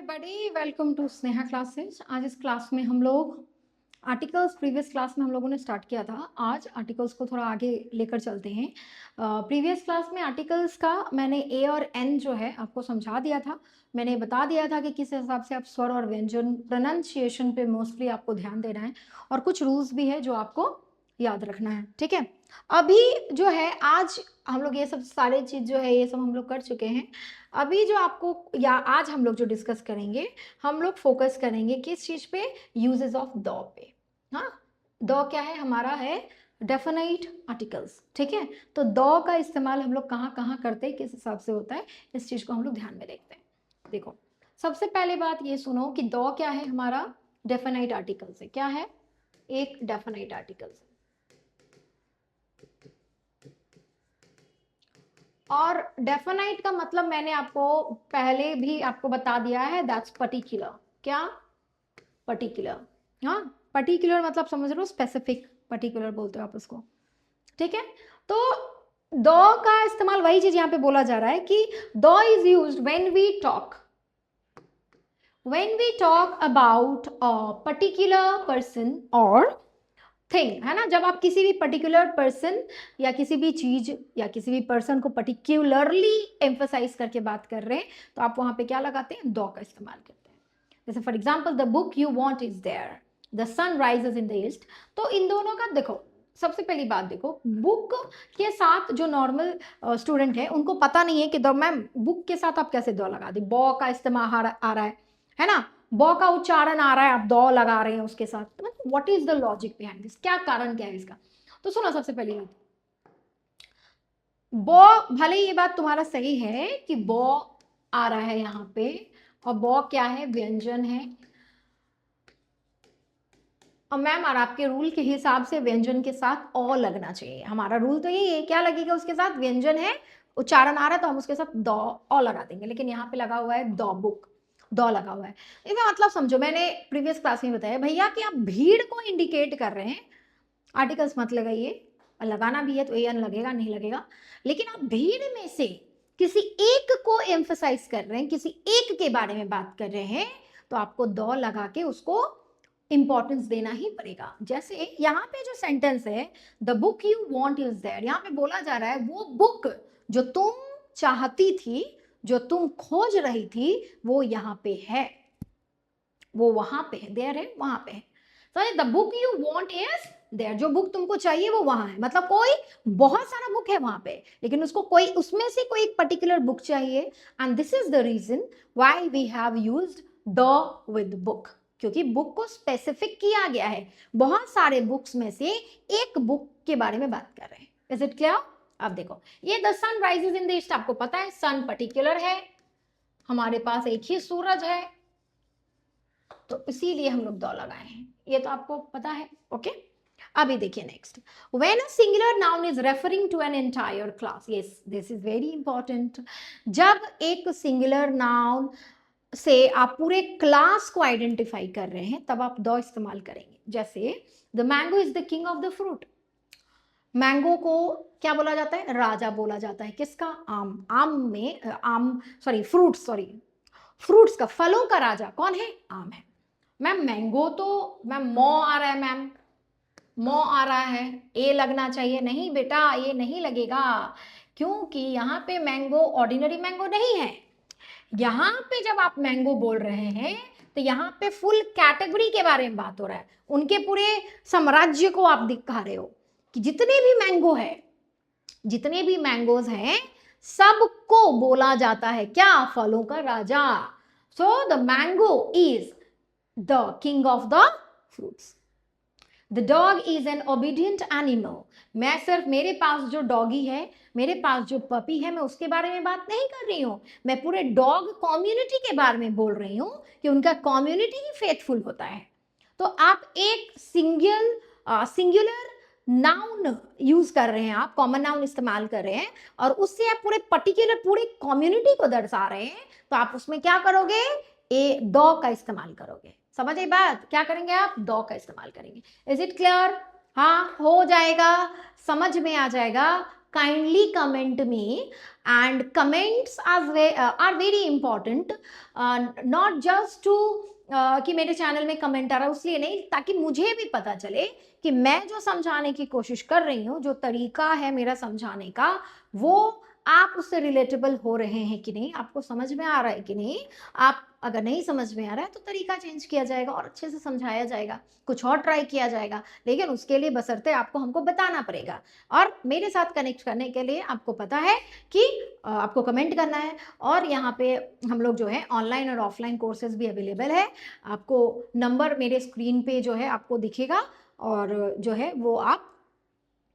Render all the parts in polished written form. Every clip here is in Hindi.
Everybody, welcome to Sneha classes. आज इस क्लास में हम लोग आर्टिकल्स, प्रीवियस क्लास में हम लोगों ने स्टार्ट किया था। आज आर्टिकल्स को थोड़ा आगे लेकर चलते हैं। प्रीवियस क्लास में आर्टिकल्स का मैंने ए और एन जो है आपको समझा दिया था। मैंने बता दिया था कि किस हिसाब से आप स्वर और व्यंजन प्रोनाउंसिएशन पे मोस्टली आपको ध्यान देना है, और कुछ रूल्स भी है जो आपको याद रखना है। ठीक है, अभी जो है आज हम लोग ये सब सारे चीज़ जो है ये सब हम लोग कर चुके हैं। अभी जो आपको या आज हम लोग जो डिस्कस करेंगे, हम लोग फोकस करेंगे किस चीज़ पे, यूजेस ऑफ द पे। हाँ, द क्या है हमारा, है डेफिनाइट आर्टिकल्स। ठीक है, तो द का इस्तेमाल हम लोग कहाँ कहाँ करते हैं, किस हिसाब से होता है, इस चीज़ को हम लोग ध्यान में देखते हैं। देखो, सबसे पहले बात ये सुनो कि द क्या है हमारा, डेफिनाइट आर्टिकल्स है। क्या है, एक डेफिनाइट आर्टिकल्स। और डेफिनाइट का मतलब मैंने आपको पहले भी आपको बता दिया है, दैट्स पर्टिकुलर। क्या, पर्टिकुलर। हाँ, पर्टिकुलर मतलब समझ रहे हो, स्पेसिफिक, पर्टिकुलर बोलते हो आप उसको। ठीक है, तो द का इस्तेमाल वही चीज यहां पे बोला जा रहा है कि the is used when we talk about a particular person और थिंग, है ना। जब आप किसी भी पर्टिकुलर पर्सन या किसी भी चीज या किसी भी पर्सन को पर्टिकुलरली एम्फसाइज करके बात कर रहे हैं, तो आप वहां पे क्या लगाते हैं, द का इस्तेमाल करते हैं। जैसे for example, the book you want is there, the sun rises in the east. तो इन दोनों का देखो, सबसे पहली बात देखो, बुक के साथ जो नॉर्मल स्टूडेंट है उनको पता नहीं है कि द, मैम बुक के साथ आप कैसे द लगा दी, बॉ का इस्तेमाल आ रहा है ना, बॉ का उच्चारण आ रहा है, आप दो लगा रहे हैं उसके साथ। तो what is the logic behind this, क्या कारण क्या है इसका। तो सुनो, सबसे पहले बॉ, भले ये बात तुम्हारा सही है कि बॉ आ रहा है यहाँ पे, और बॉ क्या है, व्यंजन है। और मैम, और आपके रूल के हिसाब से व्यंजन के साथ अ लगना चाहिए। हमारा रूल तो यही है, क्या लगेगा उसके साथ, व्यंजन है, उच्चारण आ रहा है तो हम उसके साथ द अ लगा देंगे। लेकिन यहाँ पे लगा हुआ है द बुक, द लगा हुआ है। इसका मतलब समझो, मैंने प्रीवियस क्लास में बताया भैया कि आप भीड़ को इंडिकेट कर रहे हैं, आर्टिकल्स मत लगाइए, और लगाना भी है तो एन लगेगा, नहीं लगेगा। लेकिन आप भीड़ में से किसी एक को एम्फसाइज कर रहे हैं, किसी एक के बारे में बात कर रहे हैं, तो आपको द लगा के उसको इंपॉर्टेंस देना ही पड़ेगा। जैसे यहाँ पे जो सेंटेंस है, the book you want is there, यहाँ पे बोला जा रहा है वो बुक जो तुम चाहती थी, जो तुम खोज रही थी, वो यहाँ पे है, वो वहां पे है, देयर है, वहां पे है। The book you want is there, जो बुक तुमको चाहिए वो वहां है। मतलब कोई बहुत सारा बुक है वहां पे, लेकिन उसको कोई, उसमें से कोई एक पर्टिकुलर बुक चाहिए। And this is the reason why we have used the with book, क्योंकि बुक को स्पेसिफिक किया गया है। बहुत सारे बुक्स में से एक बुक के बारे में बात कर रहे हैं। Is it clear. अब देखो, ये the sun rises in the east, आपको पता है सन पर्टिकुलर है, हमारे पास एक ही सूरज है, तो इसीलिए हम लोग द लगाए हैं, ये तो आपको पता है। ओके, अभी देखिए next, when a singular noun is referring to an entire class, yes this is very important. जब एक सिंगुलर नाउन से आप पूरे क्लास को आइडेंटिफाई कर रहे हैं, तब आप द इस्तेमाल करेंगे। जैसे the mango is the king of the fruit, mango को क्या बोला जाता है, राजा बोला जाता है। किसका, आम, आम में आम सॉरी फ्रूट्स, फ्रूट्स का, फलों का राजा कौन है, आम है। मैम मैंगो तो, मैम मो आ रहा है, मैम मो आ रहा है, ए लगना चाहिए। नहीं बेटा, ये नहीं लगेगा, क्योंकि यहाँ पे मैंगो ऑर्डिनरी मैंगो नहीं है। यहाँ पे जब आप मैंगो बोल रहे हैं, तो यहाँ पे फुल कैटेगरी के बारे में बात हो रहा है, उनके पूरे साम्राज्य को आप दिखा रहे हो कि जितने भी मैंगो है, जितने भी मैंगोज हैं, सबको बोला जाता है क्या, फलों का राजा। So the mango is the king of the fruits. The dog is an obedient animal, मैं सिर्फ मेरे पास जो डॉगी है, मेरे पास जो पपी है, मैं उसके बारे में बात नहीं कर रही हूँ, मैं पूरे डॉग कम्युनिटी के बारे में बोल रही हूँ कि उनका कम्युनिटी ही फेथफुल होता है। तो आप एक सिंगुलर नाउन यूज कर रहे हैं, आप कॉमन नाउन इस्तेमाल कर रहे हैं, और उससे आप पूरे पर्टिकुलर पूरे कम्युनिटी को दर्शा रहे हैं, तो आप उसमें क्या करोगे, ए द का इस्तेमाल करोगे। समझ आई बात, क्या करेंगे आप, द का इस्तेमाल करेंगे। Is it clear. हाँ, हो जाएगा, समझ में आ जाएगा, kindly comment me, and comments are very important, not just to कि मेरे चैनल में कमेंट आ रहा है उसलिए नहीं, ताकि मुझे भी पता चले कि मैं जो समझाने की कोशिश कर रही हूँ, जो तरीका है मेरा समझाने का, वो आप उससे रिलेटेबल हो रहे हैं कि नहीं, आपको समझ में आ रहा है कि नहीं। आप अगर नहीं समझ में आ रहा है तो तरीका चेंज किया जाएगा और अच्छे से समझाया जाएगा, कुछ और ट्राई किया जाएगा, लेकिन उसके लिए बशर्ते आपको हमको बताना पड़ेगा। और मेरे साथ कनेक्ट करने के लिए आपको पता है कि आपको कमेंट करना है, और यहाँ पे हम लोग जो है ऑनलाइन और ऑफलाइन कोर्सेज भी अवेलेबल है। आपको नंबर मेरे स्क्रीन पे जो है आपको दिखेगा, और जो है वो आप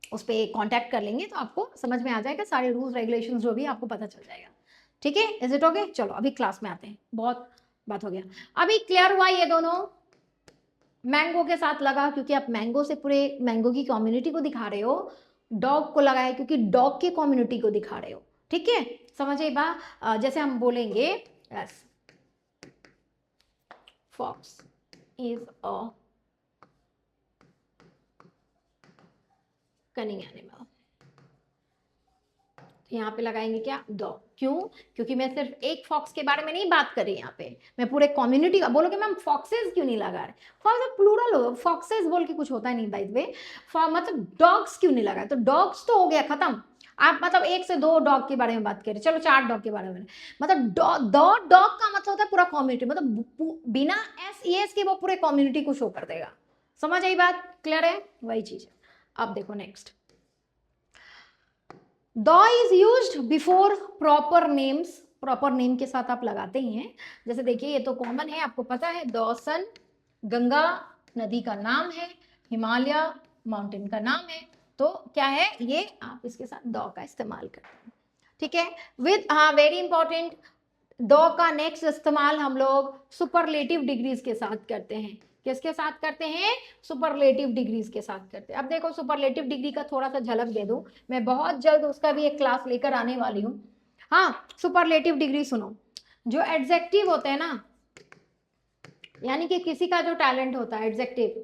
उस पर कांटेक्ट कर लेंगे तो आपको समझ में आ जाएगा, सारे रूल्स रेगुलेशंस जो भी आपको पता चल जाएगा। ठीक है, इज इट ओके? चलो अभी क्लास में आते हैं, बहुत बात हो गया। अभी क्लियर हुआ ये दोनों? मैंगो के साथ लगा क्योंकि आप मैंगो से पूरे मैंगो की कम्युनिटी को दिखा रहे हो, डॉग को लगा है क्योंकि डॉग की कम्युनिटी को दिखा रहे हो। ठीक है, समझिए बात। जैसे हम बोलेंगे yes, fox is a cunning animal, यहाँ पे लगाएंगे क्या? डॉग। क्यों? क्योंकि मैं सिर्फ एक फॉक्स के बारे में नहीं बात कर रही, यहाँ पे मैं पूरे कम्युनिटी का। बोलोगे मैम फॉक्सेस क्यों नहीं लगा रहे? फॉक्स प्लूरल हो, फॉक्सेस बोल के कुछ होता ही नहीं बाय द वे। मतलब डॉग्स क्यों नहीं लगा? तो डॉग्स तो हो गया खत्म। आप मतलब एक से दो डॉग के बारे में बात करें, चलो 4 डॉग के बारे में, मतलब डॉग का मतलब होता है पूरा कम्युनिटी, मतलब बिना एस के वो पूरे कम्युनिटी को शो कर देगा। समझ आई बात? क्लियर है? वही चीज है। अब देखो next, the is used before proper names. Proper name के साथ आप लगाते ही हैं। जैसे देखिए ये तो कॉमन है, आपको पता है, दौसन गंगा नदी का नाम है, हिमालय माउंटेन का नाम है, तो क्या है ये, आप इसके साथ दौ का इस्तेमाल करते हैं। ठीक है, विद हाँ वेरी इंपॉर्टेंट, दौ का नेक्स्ट इस्तेमाल हम लोग सुपरलेटिव डिग्रीज के साथ करते हैं। किसके साथ करते हैं? सुपरलेटिव डिग्रीज के साथ करते हैं। अब देखो सुपरलेटिव डिग्री का थोड़ा सा झलक दे दूं, मैं बहुत जल्द उसका भी एक क्लास लेकर आने वाली हूं। हाँ, सुपरलेटिव डिग्री सुनो, जो एडजेक्टिव होते हैं ना, यानी कि किसी का जो टैलेंट होता है एडजेक्टिव,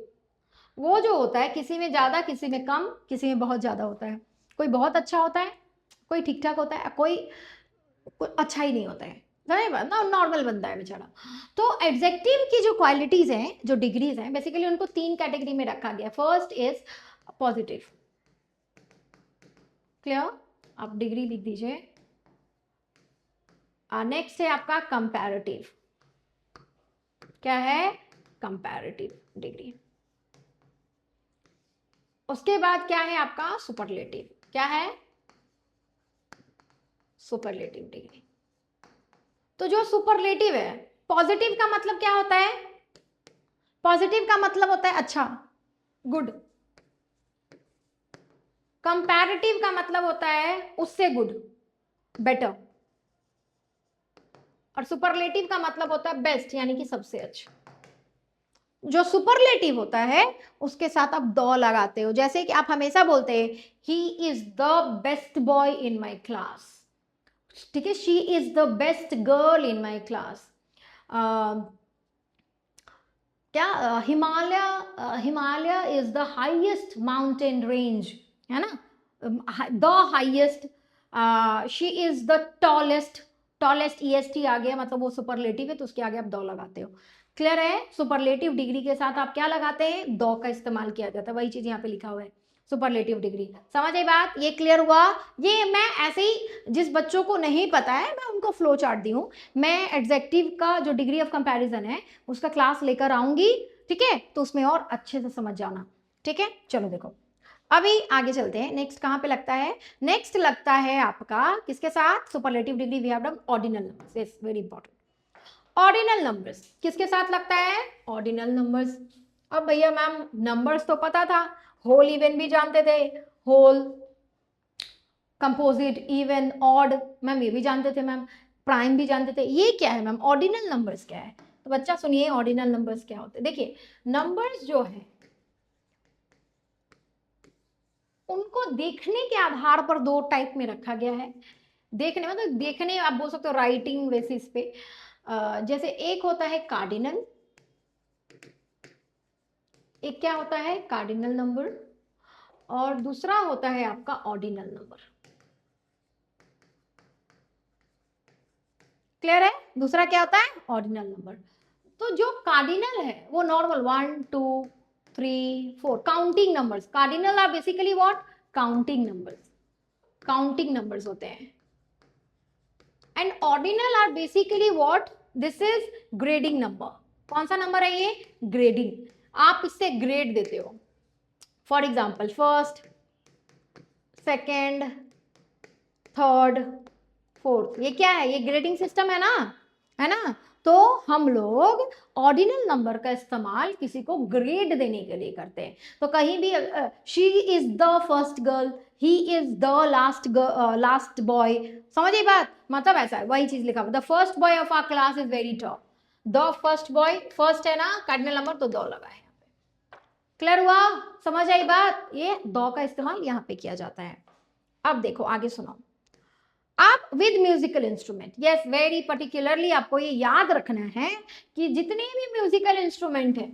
वो जो होता है किसी में ज्यादा, किसी में कम, किसी में बहुत ज्यादा होता है। कोई बहुत अच्छा होता है, कोई ठीक ठाक होता है, कोई अच्छा ही नहीं होता है, नॉर्मल बंदा है बेचारा। तो एडजेक्टिव की जो क्वालिटीज हैं, जो डिग्रीज हैं, बेसिकली उनको 3 कैटेगरी में रखा गया। First is positive, clear? आप डिग्री लिख दीजिए। नेक्स्ट है आपका कंपैरेटिव। क्या है? Comparative degree. उसके बाद क्या है आपका? सुपरलेटिव। क्या है? Superlative degree. तो जो सुपरलेटिव है, पॉजिटिव का मतलब क्या होता है? पॉजिटिव का मतलब होता है अच्छा, गुड। कंपैरेटिव का मतलब होता है उससे गुड, बेटर। और सुपरलेटिव का मतलब होता है बेस्ट, यानी कि सबसे अच्छा। जो सुपरलेटिव होता है उसके साथ आप द लगाते हो, जैसे कि आप हमेशा बोलते हैं he is the best boy in my class. ठीक है, she is the best girl in my class. क्या? Himalaya is the highest mountain range, है ना, the highest. She is the tallest, tallest EST आ गया, मतलब वो सुपरलेटिव है, तो उसके आगे आप दो लगाते हो। क्लियर है? सुपरलेटिव डिग्री के साथ आप क्या लगाते हैं? दो का इस्तेमाल किया जाता है, वही चीज यहाँ पे लिखा हुआ है, सुपरलेटिव डिग्री। समझ आई बात? ये क्लियर हुआ? ये मैं ऐसे ही, जिस बच्चों को नहीं पता है मैं उनको फ्लो चार्ट दी हूँ। मैं एडजेक्टिव का जो डिग्री ऑफ कंपैरिजन है उसका क्लास लेकर आऊंगी, ठीक है, तो उसमें और अच्छे से समझ जाना। ठीक है, चलो देखो अभी आगे चलते हैं। नेक्स्ट कहाँ पे लगता है? नेक्स्ट लगता है आपका किसके साथ? Superlative degree we have done ordinal numbers, yes very important. Ordinal numbers किसके साथ लगता है? Ordinal numbers. अब भैया मैम नंबर्स तो पता था, होल इवन भी जानते थे, whole, composite, even, odd, ma'am ये भी जानते थे मैम, प्राइम भी जानते थे। ये क्या है मैम? ऑर्डिनल नंबर्स क्या है? तो बच्चा सुनिए ऑर्डिनल नंबर्स क्या होते हैं। देखिए नंबर्स जो है उनको देखने के आधार पर 2 टाइप में रखा गया है। देखने मतलब देखने आप बोल सकते हो राइटिंग बेसिस पे। जैसे एक होता है कार्डिनल, एक क्या होता है? कार्डिनल नंबर, और दूसरा होता है आपका ऑर्डिनल नंबर। क्लियर है? दूसरा क्या होता है? Ordinal number. तो जो कार्डिनल है वो normal 1 2 3 4 counting numbers, cardinal are basically what? Counting numbers, counting numbers होते हैं। And ordinal are basically what? This is grading number. कौन सा नंबर है ये? ग्रेडिंग। आप इससे ग्रेड देते हो। For example first, second, third, fourth, ये क्या है? ये ग्रेडिंग सिस्टम है ना? तो हम लोग ऑर्डिनल नंबर का इस्तेमाल किसी को ग्रेड देने के लिए करते हैं। तो कहीं भी she is the first girl, he is the last boy, समझिए बात? मतलब ऐसा है, वही चीज लिखा हुआ, the first boy of our class is very top. The first boy, first है ना कार्डिनल नंबर, तो दो लगा है यहाँ पे। क्लियर हुआ? समझ आई बात? ये दो का इस्तेमाल यहाँ पे किया जाता है। अब देखो आगे सुनो। आप with musical instrument, yes very particularly आपको ये याद रखना है कि जितने भी म्यूजिकल इंस्ट्रूमेंट है,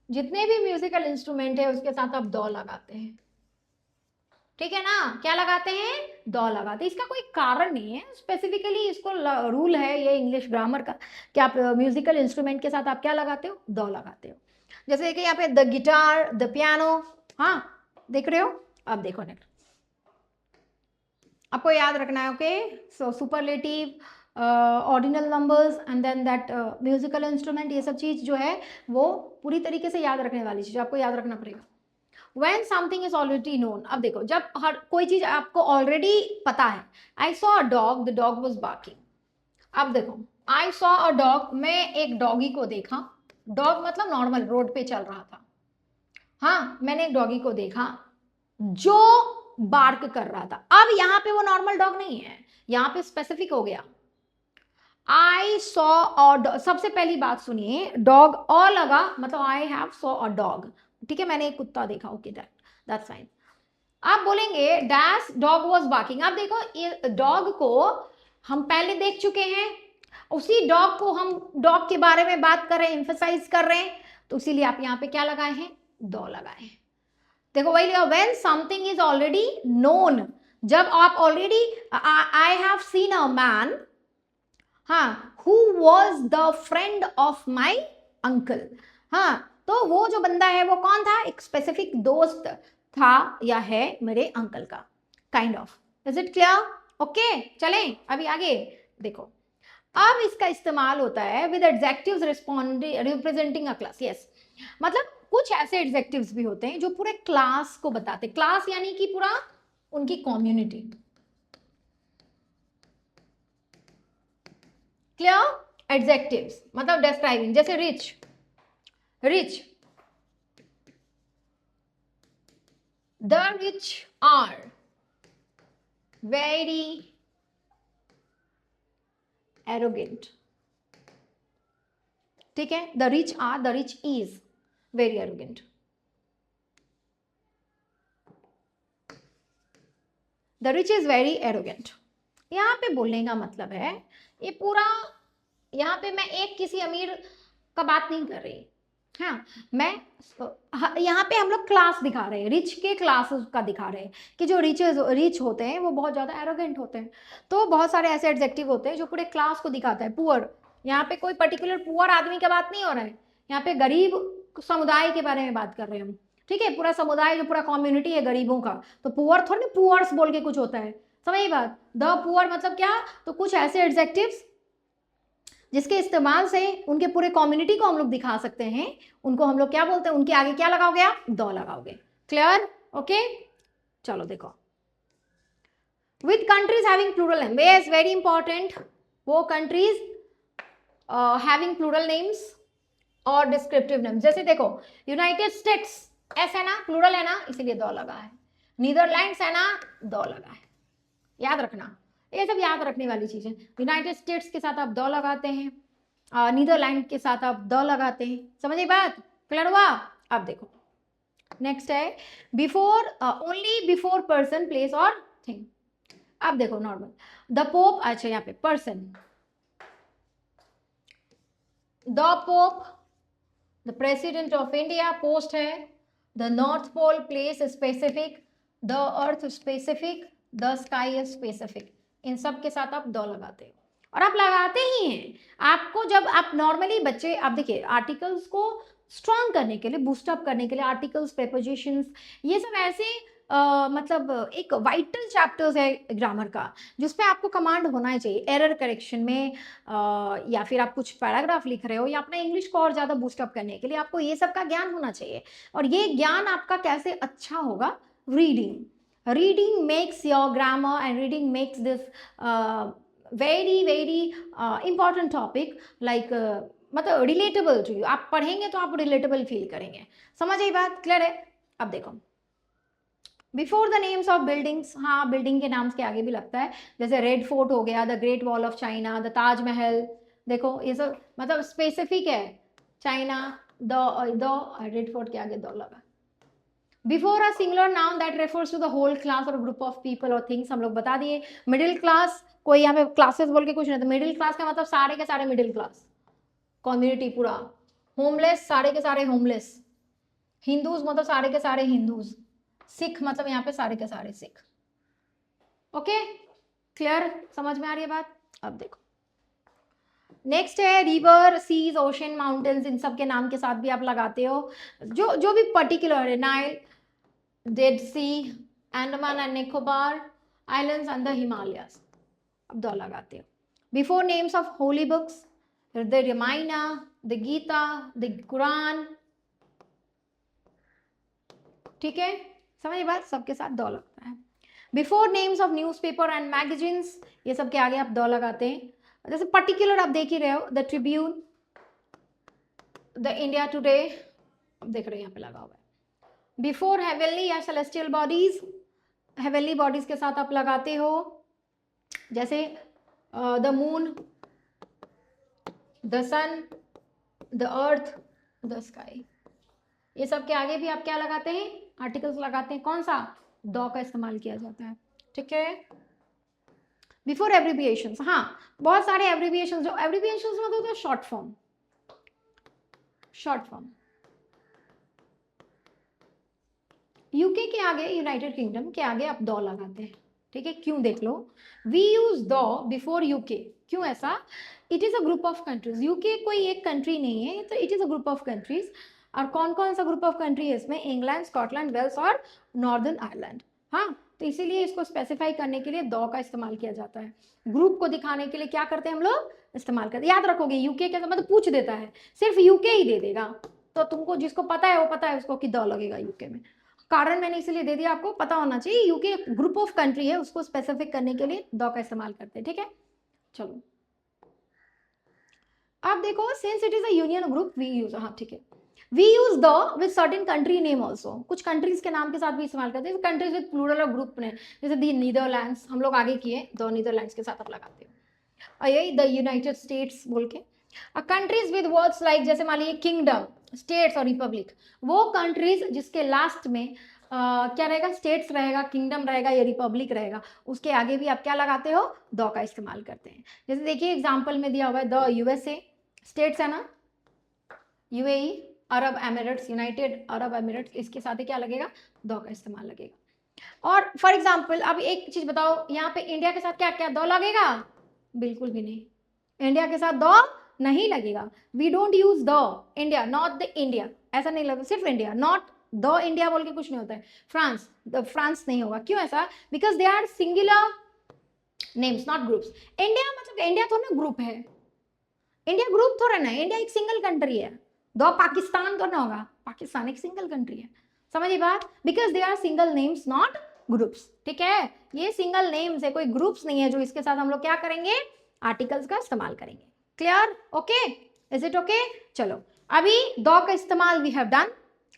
जितने भी म्यूजिकल इंस्ट्रूमेंट है उसके साथ आप दो लगाते हैं। ठीक है ना? क्या लगाते हैं? दो लगाते हैं। इसका कोई कारण नहीं है, स्पेसिफिकली इसको रूल है ये इंग्लिश ग्रामर का कि आप म्यूजिकल इंस्ट्रूमेंट के साथ आप क्या लगाते हो? दो लगाते हो। जैसे कि यहाँ पे द गिटार, द पियानो, हाँ देख रहे हो? अब देखो नेक्स्ट आपको याद रखना है। Okay, so superlative, ordinal numbers and then that musical instrument, ये सब चीज जो है वो पूरी तरीके से याद रखने वाली चीज आपको याद रखना पड़ेगा। When something is already known, अब देखो जब हर कोई चीज आपको ऑलरेडी पता है, I saw a dog, the dog was barking। अब देखो I saw a dog, मैं एक डॉगी को देखा। डॉग मतलब नॉर्मल रोड पे चल रहा था। हाँ, मैंने एक डॉगी को देखा जो बार्क कर रहा था। अब यहाँ पे वो नॉर्मल डॉग नहीं है, यहाँ पे स्पेसिफिक हो गया। आई सॉ अ, सबसे पहली बात सुनिए, डॉग अ लगा मतलब I have saw a dog. ठीक है, मैंने एक कुत्ता देखा। Okay, that's fine. आप बोलेंगे डैश डॉग वाज बार्किंग। आप देखो ये डॉग को हम पहले देख चुके हैं, उसी डॉग को हम डॉग के बारे में बात कर रहे हैं, एम्फसाइज कर रहे हैं, तो इसीलिए आप यहाँ पे क्या लगाए हैं? दो लगाए हैं। देखो वही लिखा, when something is already known, जब आप already, I have seen a man, हाँ, who was the friend of my uncle. हाँ, तो वो जो बंदा है वो कौन था? एक स्पेसिफिक दोस्त था या है मेरे अंकल का, kind of. Is it clear? Okay, चलें अभी आगे देखो। अब इसका इस्तेमाल होता है with adjectives representing a class. Yes, मतलब कुछ ऐसे एडजेक्टिव्स भी होते हैं जो पूरे क्लास को बताते हैं। क्लास यानी कि पूरा उनकी कम्युनिटी। क्लियर? एडजेक्टिव्स मतलब डिस्क्राइबिंग, जैसे rich, rich, the rich are very arrogant. ठीक है, the rich are, the rich is very arrogant. The rich is very arrogant. यहाँ पे बोलने का मतलब है, ये पूरा, यहाँ पे मैं एक किसी अमीर का बात नहीं कर रही। हाँ, मैं यहाँ पे हम लोग क्लास दिखा रहे हैं, रिच के क्लास का दिखा रहे हैं कि जो रिच होते हैं वो बहुत ज़्यादा एरोगेंट होते हैं। तो बहुत सारे ऐसे एडजेक्टिव होते हैं जो पूरे क्लास को दिखाता है। पुअर, यहाँ पे कोई पर्टिकुलर पुअर आदमी का बात नहीं हो रहा है, यहाँ पे गरीब समुदाय के बारे में बात कर रहे हैं हम। ठीक है, पूरा समुदाय जो पूरा कम्युनिटी है गरीबों का, तो पुअर थोड़ी पुअर्स बोल के कुछ होता है, समझिए बात? द पुअर मतलब क्या? तो कुछ ऐसे एडजेक्टिव्स जिसके इस्तेमाल से उनके पूरे कम्युनिटी को हम लोग दिखा सकते हैं, उनको हम लोग क्या बोलते हैं? उनके आगे क्या लगाओगे आप? दो लगाओगे। क्लियर? ओके, चलो देखो। With countries having plural name, yes very important, वो कंट्रीज हैविंग प्लूरल नेम्स और डिस्क्रिप्टिव नेम्स। जैसे देखो यूनाइटेड स्टेट्स, एस है ना, प्लूरल है ना, इसीलिए दो लगा है। नीदरलैंड्स है ना, दो लगा है। याद रखना, ये सब याद रखने वाली चीजें। यूनाइटेड स्टेट्स के साथ आप दो लगाते हैं, नीदरलैंड के साथ आप दो लगाते हैं। समझिए बात? क्लियर हुआ? अब देखो नेक्स्ट है before, only before person, place और थिंग। अब देखो नॉर्मल, द पोप, अच्छा यहाँ पे person, the pope, the president of India, post है, the north pole, place specific, the earth specific, the sky specific. इन सब के साथ आप दो लगाते हो। और आप लगाते ही हैं। आपको जब आप नॉर्मली बच्चे, आप देखिए आर्टिकल्स को स्ट्रॉन्ग करने के लिए, बूस्टअप करने के लिए आर्टिकल्स, प्रेपोजिशंस, ये सब ऐसे मतलब एक वाइटल चैप्टर्स है ग्रामर का जिसपे आपको कमांड होना ही चाहिए। एरर करेक्शन में या फिर आप कुछ पैराग्राफ लिख रहे हो या अपना इंग्लिश को और ज़्यादा बूस्टअप करने के लिए आपको ये सब का ज्ञान होना चाहिए। और ये ज्ञान आपका कैसे अच्छा होगा? Reading makes your grammar and reading makes this very important topic like मतलब रिलेटेबल टू यू। आप पढ़ेंगे तो आप रिलेटेबल फील करेंगे। समझ आई बात? क्लियर है? अब देखो, before the names of buildings, हाँ बिल्डिंग के नाम के आगे भी लगता है, जैसे रेड फोर्ट हो गया, the great wall of China, the Taj Mahal. देखो ये सब मतलब स्पेसिफिक है। चाइना, द रेड फोर्ट के आगे द लगा। Before a singular noun that refers to the whole class or group of people or things, हम लोग बता दिए। मिडिल क्लास, कोई यहाँ पे क्लासेस बोल के कुछ नहीं, तो मिडिल क्लास का मतलब सारे के सारे मिडिल क्लास, कम्युनिटी पूरा। होमलेस, सारे के सारे होमलेस। हिंदूज मतलब सारे के सारे हिंदूज। सिख मतलब यहाँ पे सारे के सारे सिख। Okay, clear? समझ में आ रही है बात? अब देखो नेक्स्ट है रिवर, सीज, ओशन, माउंटेन्स, इन सब के नाम के साथ भी आप लगाते हो जो भी पर्टिकुलर है। Nile, Dead Sea, Andaman and Nicobar islands and the Himalayas, अब दो लगाते हो। Before names of holy books, the Ramayana, the Gita, the Quran. ठीक है, समझिए बात? सबके साथ दो लगता है। Before names of newspaper and magazines, ये सब के आगे आप दो लगाते हैं। जैसे पर्टिकुलर आप देख ही रहे हो, the Tribune, the India Today, देख रहे हैं यहाँ पे लगा हुआ है। बिफोर हेवनली या सेलेस्टियल बॉडीज, हेवनली बॉडीज के साथ आप लगाते हो, जैसे the moon, the sun, the earth, the sky. ये सब के आगे भी आप क्या लगाते हैं? आर्टिकल्स लगाते हैं। कौन सा? दो का इस्तेमाल किया जाता है। ठीक है। बिफोर एब्रिविएशंस, हाँ बहुत सारे एब्रिविएशंस, जो एब्रिविएशंस मतलब तो शॉर्ट फॉर्म, यूके के आगे, यूनाइटेड किंगडम के आगे आप दो लगाते हैं। ठीक है, क्यों? देख लो, वी यूज दो बिफोर यूके। क्यों ऐसा? It is a group of countries. UK कोई एक कंट्री नहीं है, तो it is a group of countries. और कौन कौन सा ग्रुप ऑफ कंट्री है इसमें? इंग्लैंड, स्कॉटलैंड, वेल्स और नॉर्दर्न आयरलैंड। हाँ, तो इसीलिए इसको स्पेसिफाई करने के लिए दो का इस्तेमाल किया जाता है। ग्रुप को दिखाने के लिए क्या करते हैं हम लोग? इस्तेमाल करते हैं। याद रखोगे, यूके के मतलब पूछ देता है, सिर्फ यूके ही दे देगा, तो तुमको जिसको पता है वो पता है उसको कि दो लगेगा यूके में। कारण मैंने इसीलिए दे दिया, आपको पता होना चाहिए। यूके ग्रुप ऑफ कंट्री है, उसको स्पेसिफिक करने के लिए दो का इस्तेमाल करते हैं। ठीक है, चलो अब देखो, since it is a union group we use, हाँ ठीक है, we use the with certain country name also. कुछ कंट्रीज के नाम के साथ भी इस्तेमाल करते हैं। Countries with plural or group ने, जैसे दी नीदरलैंड्स, हम लोग आगे किए, दो नीदरलैंड्स के साथ आप लगाते हो। और यही द यूनाइटेड स्टेट्स बोल के। कंट्रीज विद वर्ड्स लाइक, जैसे मान लीजिए किंगडम, स्टेट्स और रिपब्लिक, वो कंट्रीज जिसके लास्ट में क्या रहेगा? स्टेट्स रहेगा, किंगडम रहेगा या रिपब्लिक रहेगा, उसके आगे भी आप क्या लगाते हो? दो का इस्तेमाल करते हैं। जैसे देखिए एग्जाम्पल में दिया हुआ है द यूएसए, स्टेट्स है ना, UAE, Arab Emirates, United Arab Emirates, इसके साथ ही क्या लगेगा? दो का इस्तेमाल लगेगा। और फॉर एग्जाम्पल अब एक चीज बताओ, यहाँ पे इंडिया के साथ क्या क्या दो लगेगा? बिल्कुल भी नहीं, इंडिया के साथ दो नहीं लगेगा। We don't use the India, not the India, ऐसा नहीं लगेगा, सिर्फ इंडिया, नॉट द इंडिया बोल के कुछ नहीं होता है। फ्रांस, द फ्रांस नहीं होगा। क्यों ऐसा? Because they are singular names not groups. India मतलब इंडिया तो ना ग्रुप है, इंडिया ग्रुप थोड़ा ना, इंडिया एक सिंगल कंट्री है। दो पाकिस्तान तो ना होगा, पाकिस्तान एक सिंगल कंट्री है। समझिए बात? Because they are single names not groups. ठीक है, ये सिंगल नेम्स है, कोई ग्रुप्स नहीं है, जो इसके साथ हम लोग क्या करेंगे? आर्टिकल्स का इस्तेमाल करेंगे। Clear? Okay, is it okay? चलो, अभी दो का इस्तेमाल वी हैव डन,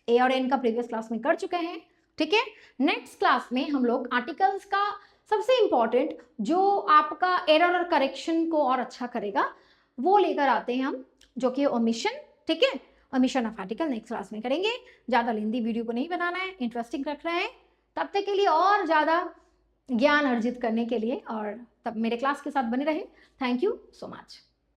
ए और एन का प्रीवियस क्लास में कर चुके हैं। ठीक है, नेक्स्ट क्लास में हम लोग आर्टिकल्स का सबसे इंपॉर्टेंट, जो आपका एरर और करेक्शन को और अच्छा करेगा, वो लेकर आते हैं हम, जो कि ओमिशन। ठीक है, omission of article next class में करेंगे। ज़्यादा लेंदी वीडियो को नहीं बनाना है, इंटरेस्टिंग रख रहे हैं। तब तक के लिए और ज़्यादा ज्ञान अर्जित करने के लिए, और तब मेरे क्लास के साथ बने रहे। Thank you so much.